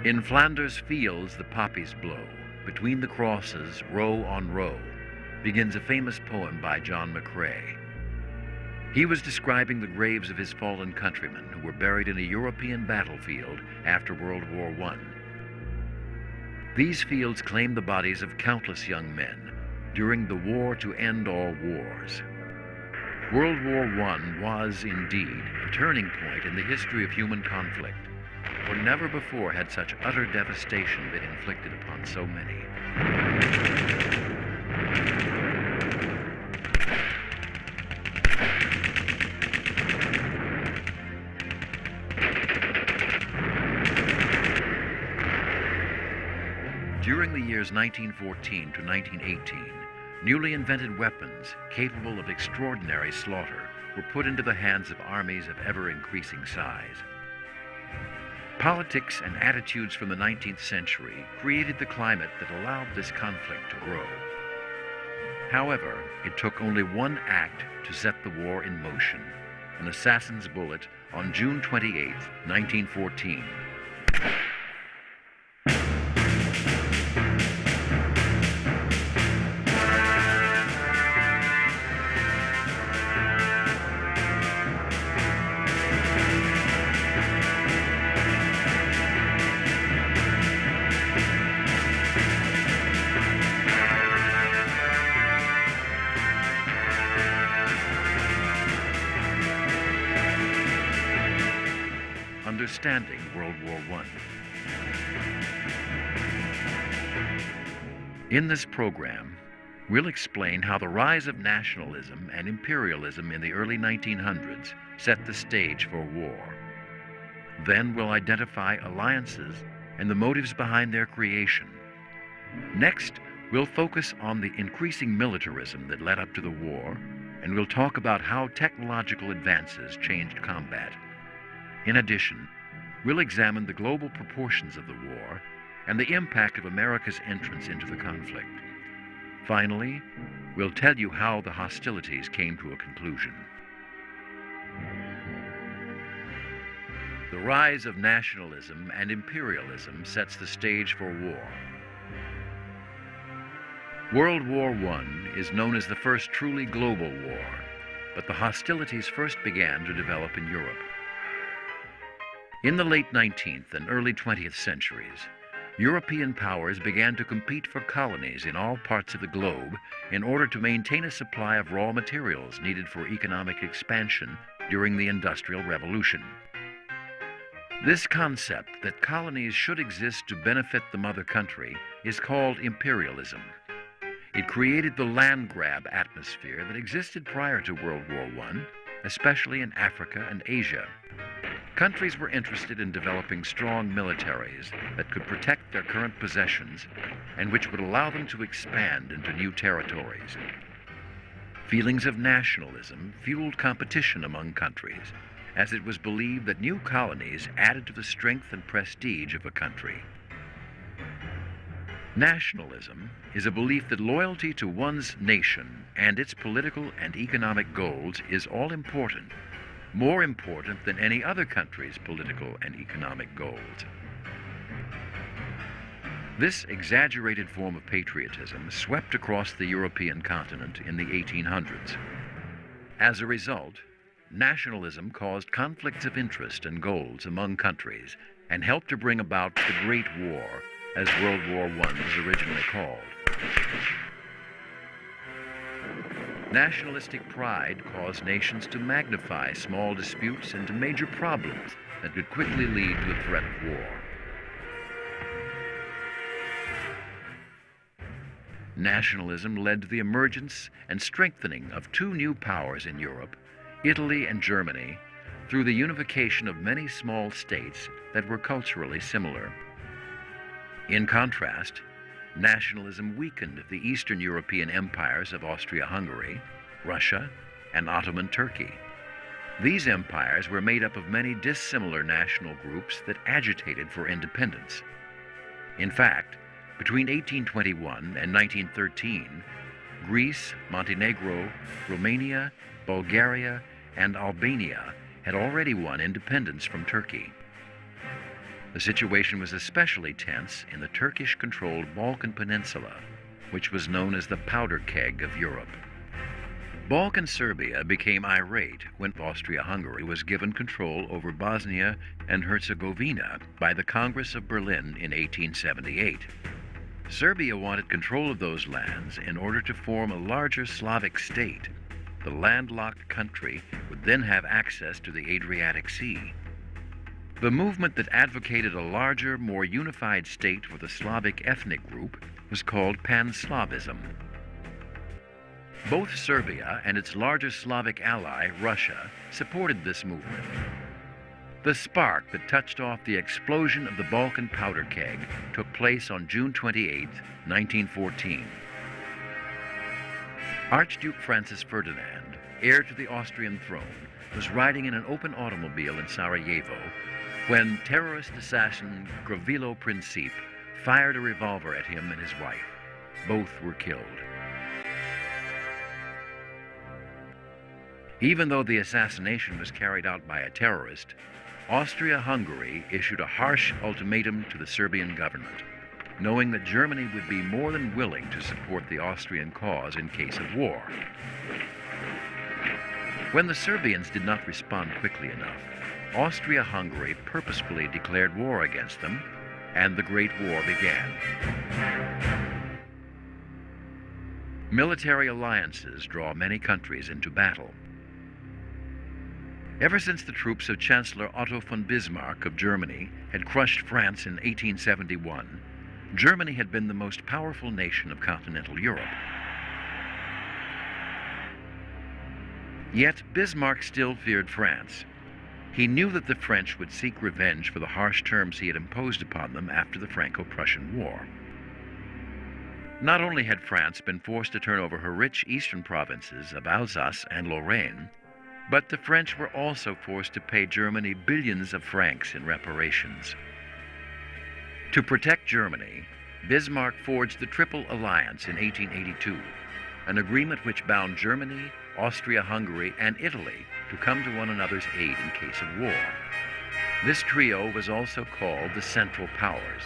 In Flanders fields the poppies blow, between the crosses, row on row, begins a famous poem by John McCrae. He was describing the graves of his fallen countrymen who were buried in a European battlefield after World War I. These fields claim the bodies of countless young men during the war to end all wars. World War I was indeed a turning point in the history of human conflict, for never before had such utter devastation been inflicted upon so many. During the years 1914 to 1918, newly invented weapons capable of extraordinary slaughter were put into the hands of armies of ever-increasing size. Politics and attitudes from the 19th century created the climate that allowed this conflict to grow. However, it took only one act to set the war in motion: an assassin's bullet on June 28, 1914. Understanding World War I. In this program, we'll explain how the rise of nationalism and imperialism in the early 1900s set the stage for war. Then we'll identify alliances and the motives behind their creation. Next, we'll focus on the increasing militarism that led up to the war, and we'll talk about how technological advances changed combat. In addition, we'll examine the global proportions of the war and the impact of America's entrance into the conflict. Finally, we'll tell you how the hostilities came to a conclusion. The rise of nationalism and imperialism sets the stage for war. World War I is known as the first truly global war, but the hostilities first began to develop in Europe. In the late 19th and early 20th centuries, European powers began to compete for colonies in all parts of the globe in order to maintain a supply of raw materials needed for economic expansion during the Industrial Revolution. This concept that colonies should exist to benefit the mother country is called imperialism. It created the land grab atmosphere that existed prior to World War I, especially in Africa and Asia. Countries were interested in developing strong militaries that could protect their current possessions and which would allow them to expand into new territories. Feelings of nationalism fueled competition among countries, as it was believed that new colonies added to the strength and prestige of a country. Nationalism is a belief that loyalty to one's nation and its political and economic goals is all important, more important than any other country's political and economic goals. This exaggerated form of patriotism swept across the European continent in the 1800s. As a result, nationalism caused conflicts of interest and goals among countries and helped to bring about the Great War, as World War I was originally called. Nationalistic pride caused nations to magnify small disputes into major problems that could quickly lead to the threat of war. Nationalism led to the emergence and strengthening of two new powers in Europe, Italy and Germany, through the unification of many small states that were culturally similar. In contrast, nationalism weakened the Eastern European empires of Austria-Hungary, Russia, and Ottoman Turkey. These empires were made up of many dissimilar national groups that agitated for independence. In fact, between 1821 and 1913, Greece, Montenegro, Romania, Bulgaria, and Albania had already won independence from Turkey. The situation was especially tense in the Turkish-controlled Balkan Peninsula, which was known as the powder keg of Europe. Balkan Serbia became irate when Austria-Hungary was given control over Bosnia and Herzegovina by the Congress of Berlin in 1878. Serbia wanted control of those lands in order to form a larger Slavic state. The landlocked country would then have access to the Adriatic Sea. The movement that advocated a larger, more unified state for the Slavic ethnic group was called Pan-Slavism. Both Serbia and its largest Slavic ally, Russia, supported this movement. The spark that touched off the explosion of the Balkan powder keg took place on June 28, 1914. Archduke Francis Ferdinand, heir to the Austrian throne, was riding in an open automobile in Sarajevo when terrorist assassin Gavrilo Princip fired a revolver at him and his wife. Both were killed. Even though the assassination was carried out by a terrorist, Austria-Hungary issued a harsh ultimatum to the Serbian government, knowing that Germany would be more than willing to support the Austrian cause in case of war. When the Serbians did not respond quickly enough, Austria-Hungary purposefully declared war against them, and the Great War began. Military alliances draw many countries into battle. Ever since the troops of Chancellor Otto von Bismarck of Germany had crushed France in 1871, Germany had been the most powerful nation of continental Europe. Yet Bismarck still feared France. He knew that the French would seek revenge for the harsh terms he had imposed upon them after the Franco-Prussian War. Not only had France been forced to turn over her rich eastern provinces of Alsace and Lorraine, but the French were also forced to pay Germany billions of francs in reparations. To protect Germany, Bismarck forged the Triple Alliance in 1882, an agreement which bound Germany, Austria-Hungary, and Italy to come to one another's aid in case of war. This trio was also called the Central Powers.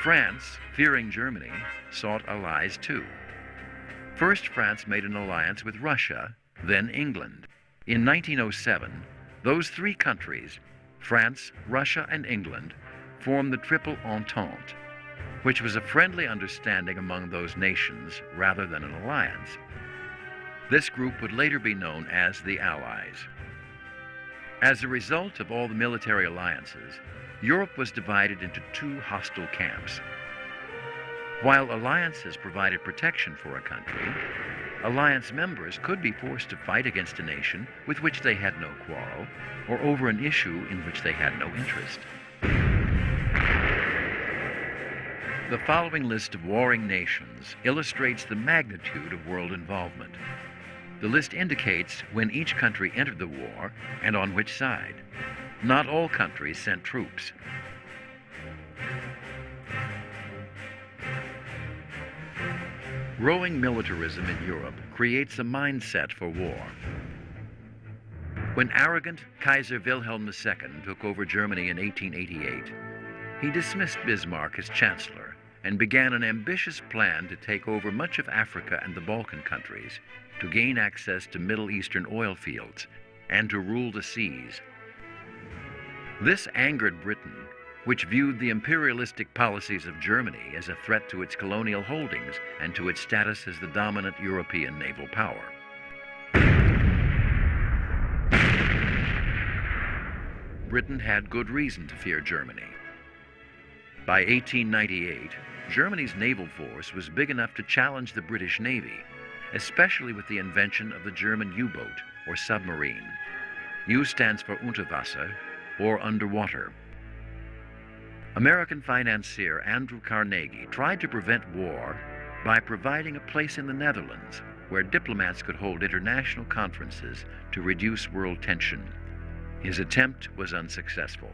France, fearing Germany, sought allies too. First, France made an alliance with Russia, then England. In 1907, those three countries, France, Russia, and England, formed the Triple Entente, which was a friendly understanding among those nations rather than an alliance. This group would later be known as the Allies. As a result of all the military alliances, Europe was divided into two hostile camps. While alliances provided protection for a country, alliance members could be forced to fight against a nation with which they had no quarrel, or over an issue in which they had no interest. The following list of warring nations illustrates the magnitude of world involvement. The list indicates when each country entered the war and on which side. Not all countries sent troops. Growing militarism in Europe creates a mindset for war. When arrogant Kaiser Wilhelm II took over Germany in 1888, he dismissed Bismarck as chancellor and began an ambitious plan to take over much of Africa and the Balkan countries, to gain access to Middle Eastern oil fields, and to rule the seas. This angered Britain, which viewed the imperialistic policies of Germany as a threat to its colonial holdings and to its status as the dominant European naval power. Britain had good reason to fear Germany. By 1898, Germany's naval force was big enough to challenge the British Navy, especially with the invention of the German U-boat, or submarine. U stands for Unterwasser, or underwater. American financier Andrew Carnegie tried to prevent war by providing a place in the Netherlands where diplomats could hold international conferences to reduce world tension. His attempt was unsuccessful.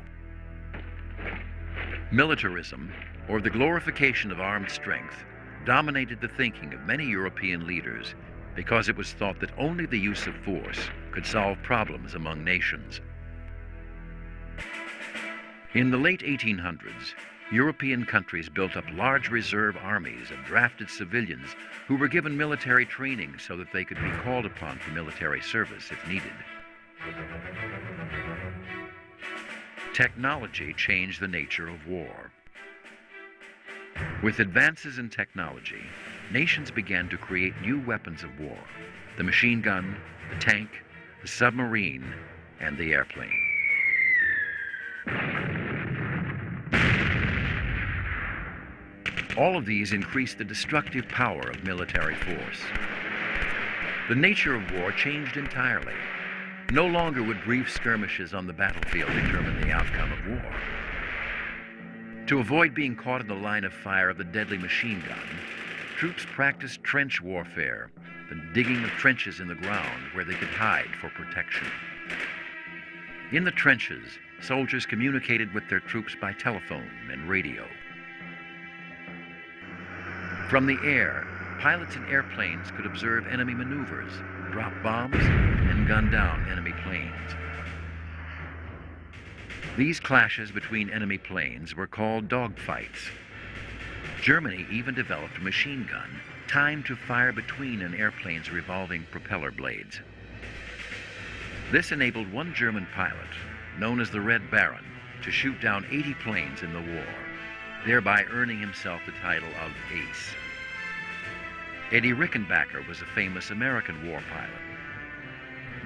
Militarism, or the glorification of armed strength, dominated the thinking of many European leaders because it was thought that only the use of force could solve problems among nations. In the late 1800s, European countries built up large reserve armies of drafted civilians who were given military training so that they could be called upon for military service if needed. Technology changed the nature of war. With advances in technology, nations began to create new weapons of war: the machine gun, the tank, the submarine, and the airplane. All of these increased the destructive power of military force. The nature of war changed entirely. No longer would brief skirmishes on the battlefield determine the outcome of war. To avoid being caught in the line of fire of the deadly machine gun, troops practiced trench warfare, the digging of trenches in the ground where they could hide for protection. In the trenches, soldiers communicated with their troops by telephone and radio. From the air, pilots in airplanes could observe enemy maneuvers, drop bombs, and gun down enemy planes. These clashes between enemy planes were called dogfights. Germany even developed a machine gun timed to fire between an airplane's revolving propeller blades. This enabled one German pilot, known as the Red Baron, to shoot down 80 planes in the war, thereby earning himself the title of Ace. Eddie Rickenbacker was a famous American war pilot.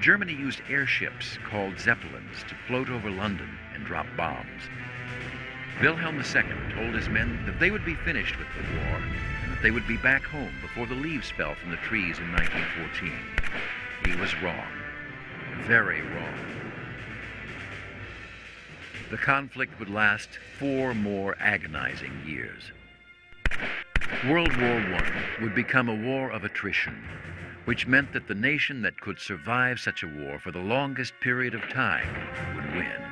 Germany used airships called Zeppelins to float over London and drop bombs. Wilhelm II told his men that they would be finished with the war and that they would be back home before the leaves fell from the trees in 1914. He was wrong. Very wrong. The conflict would last 4 more agonizing years. World War I would become a war of attrition, which meant that the nation that could survive such a war for the longest period of time would win.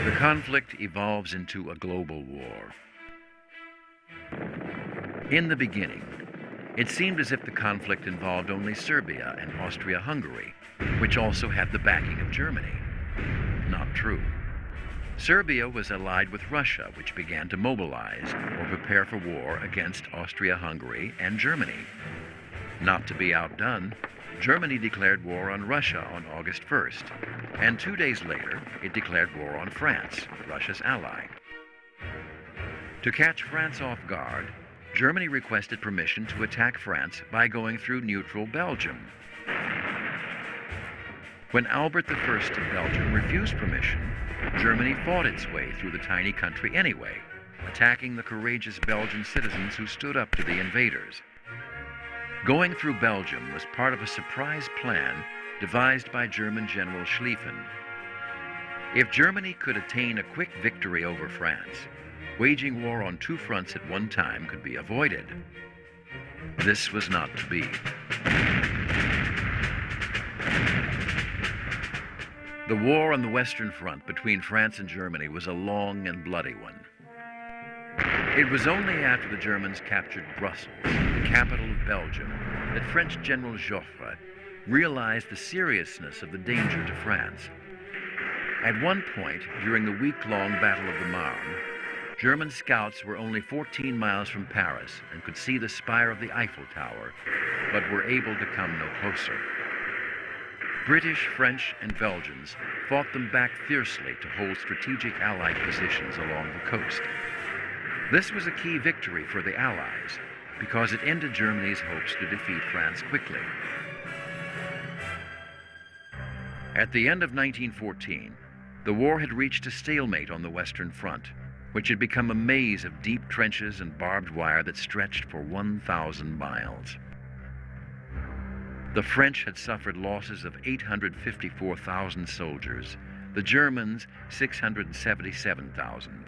The conflict evolves into a global war. In the beginning, it seemed as if the conflict involved only Serbia and Austria-Hungary, which also had the backing of Germany. Not true. Serbia was allied with Russia, which began to mobilize or prepare for war against Austria-Hungary and Germany. Not to be outdone, Germany declared war on Russia on August 1st, and 2 days later, it declared war on France, Russia's ally. To catch France off guard, Germany requested permission to attack France by going through neutral Belgium. When Albert I of Belgium refused permission, Germany fought its way through the tiny country anyway, attacking the courageous Belgian citizens who stood up to the invaders. Going through Belgium was part of a surprise plan devised by German General Schlieffen. If Germany could attain a quick victory over France, waging war on 2 fronts at one time could be avoided. This was not to be. The war on the Western Front between France and Germany was a long and bloody one. It was only after the Germans captured Brussels, the capital of Belgium, that French General Joffre realized the seriousness of the danger to France. At one point, during the week-long Battle of the Marne, German scouts were only 14 miles from Paris and could see the spire of the Eiffel Tower, but were able to come no closer. British, French, and Belgians fought them back fiercely to hold strategic Allied positions along the coast. This was a key victory for the Allies because it ended Germany's hopes to defeat France quickly. At the end of 1914, the war had reached a stalemate on the Western Front, which had become a maze of deep trenches and barbed wire that stretched for 1,000 miles. The French had suffered losses of 854,000 soldiers, the Germans 677,000.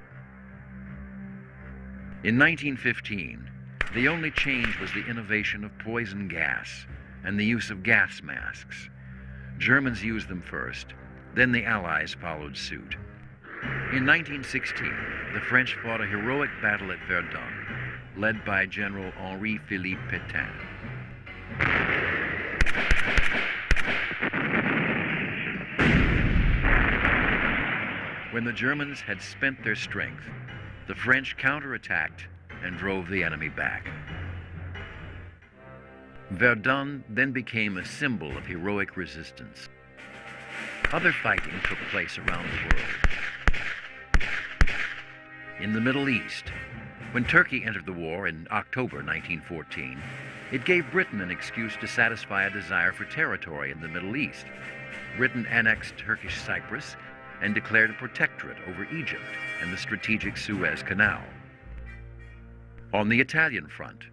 In 1915, the only change was the innovation of poison gas and the use of gas masks. Germans used them first, Then the Allies followed suit. In 1916, the French fought a heroic battle at Verdun, led by General Henri-Philippe Pétain. When the Germans had spent their strength, the French counterattacked and drove the enemy back. Verdun then became a symbol of heroic resistance. Other fighting took place around the world. In the Middle East, when Turkey entered the war in October 1914, it gave Britain an excuse to satisfy a desire for territory in the Middle East. Britain annexed Turkish Cyprus and declared a protectorate over Egypt and the strategic Suez Canal. On the Italian front,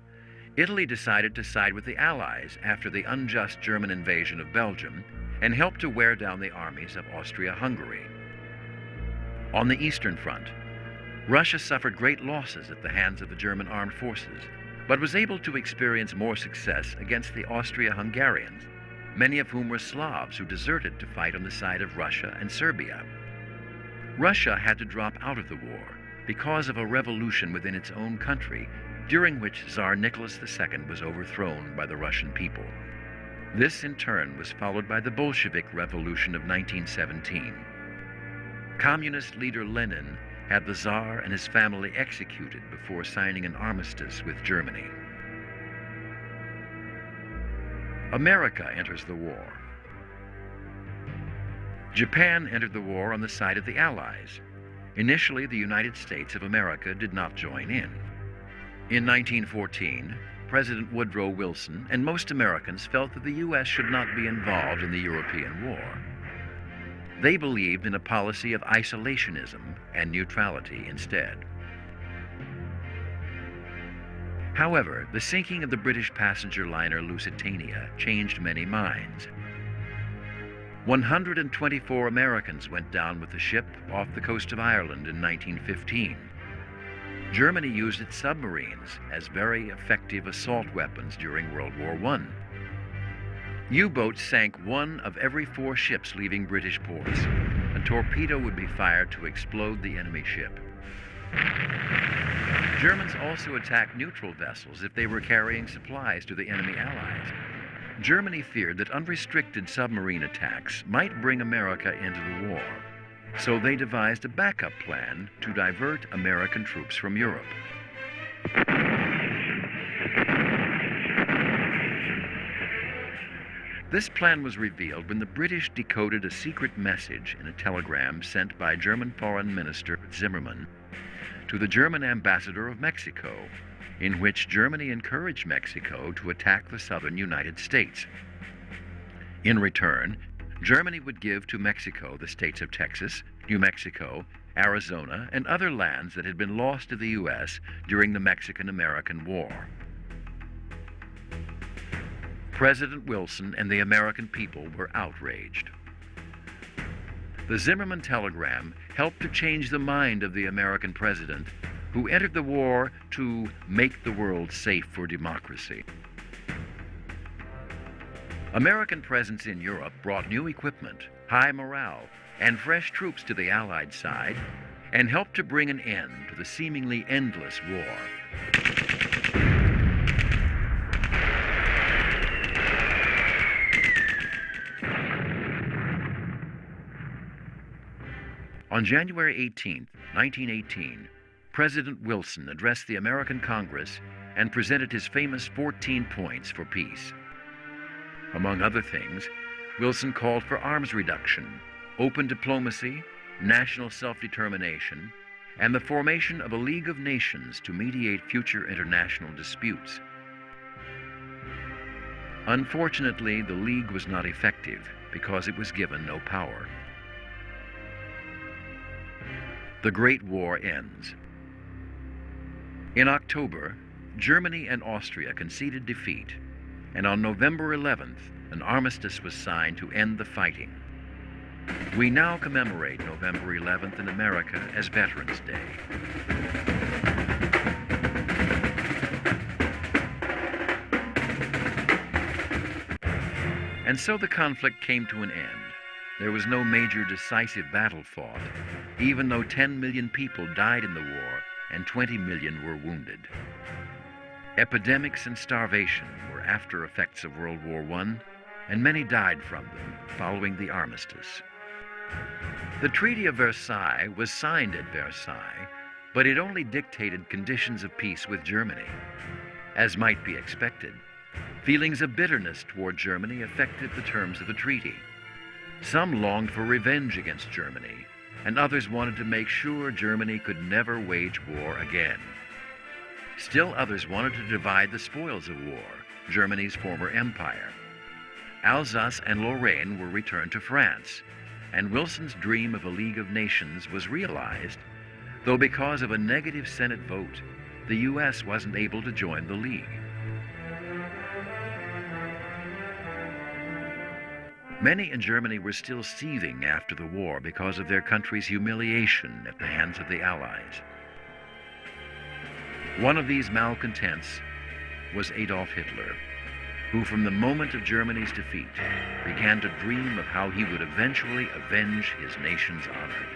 Italy decided to side with the Allies after the unjust German invasion of Belgium and helped to wear down the armies of Austria-Hungary. On the Eastern Front, Russia suffered great losses at the hands of the German armed forces, but was able to experience more success against the Austria-Hungarians, many of whom were Slavs who deserted to fight on the side of Russia and Serbia. Russia had to drop out of the war because of a revolution within its own country, during which Tsar Nicholas II was overthrown by the Russian people. This, in turn, was followed by the Bolshevik Revolution of 1917. Communist leader Lenin had the Tsar and his family executed before signing an armistice with Germany. America enters the war. Japan entered the war on the side of the Allies. Initially, the United States of America did not join in. In 1914, President Woodrow Wilson and most Americans felt that the U.S. should not be involved in the European war. They believed in a policy of isolationism and neutrality instead. However, the sinking of the British passenger liner Lusitania changed many minds. 124 Americans went down with the ship off the coast of Ireland in 1915. Germany used its submarines as very effective assault weapons during World War I. U-boats sank 1 of every 4 ships leaving British ports. A torpedo would be fired to explode the enemy ship. Germans also attacked neutral vessels if they were carrying supplies to the enemy allies. Germany feared that unrestricted submarine attacks might bring America into the war, so they devised a backup plan to divert American troops from Europe. This plan was revealed when the British decoded a secret message in a telegram sent by German Foreign Minister Zimmermann to the German ambassador of Mexico, in which Germany encouraged Mexico to attack the southern United States. In return, Germany would give to Mexico the states of Texas, New Mexico, Arizona, and other lands that had been lost to the U.S. during the Mexican-American War. President Wilson and the American people were outraged. The Zimmermann telegram helped to change the mind of the American president, who entered the war to make the world safe for democracy. American presence in Europe brought new equipment, high morale, and fresh troops to the Allied side, and helped to bring an end to the seemingly endless war. On January 18, 1918, President Wilson addressed the American Congress and presented his famous 14 points for peace. Among other things, Wilson called for arms reduction, open diplomacy, national self-determination, and the formation of a League of Nations to mediate future international disputes. Unfortunately, the League was not effective because it was given no power. The Great War ends. In October, Germany and Austria conceded defeat, and on November 11th, an armistice was signed to end the fighting. We now commemorate November 11th in America as Veterans Day. And so the conflict came to an end. There was no major decisive battle fought, even though 10 million people died in the war and 20 million were wounded. Epidemics and starvation were after effects of World War I, and many died from them following the armistice. The Treaty of Versailles was signed at Versailles, but it only dictated conditions of peace with Germany. As might be expected, feelings of bitterness toward Germany affected the terms of the treaty. Some longed for revenge against Germany, and others wanted to make sure Germany could never wage war again. Still others wanted to divide the spoils of war, Germany's former empire. Alsace and Lorraine were returned to France, and Wilson's dream of a League of Nations was realized, though because of a negative Senate vote, the U.S. wasn't able to join the League. Many in Germany were still seething after the war because of their country's humiliation at the hands of the Allies. One of these malcontents was Adolf Hitler, who from the moment of Germany's defeat began to dream of how he would eventually avenge his nation's honor.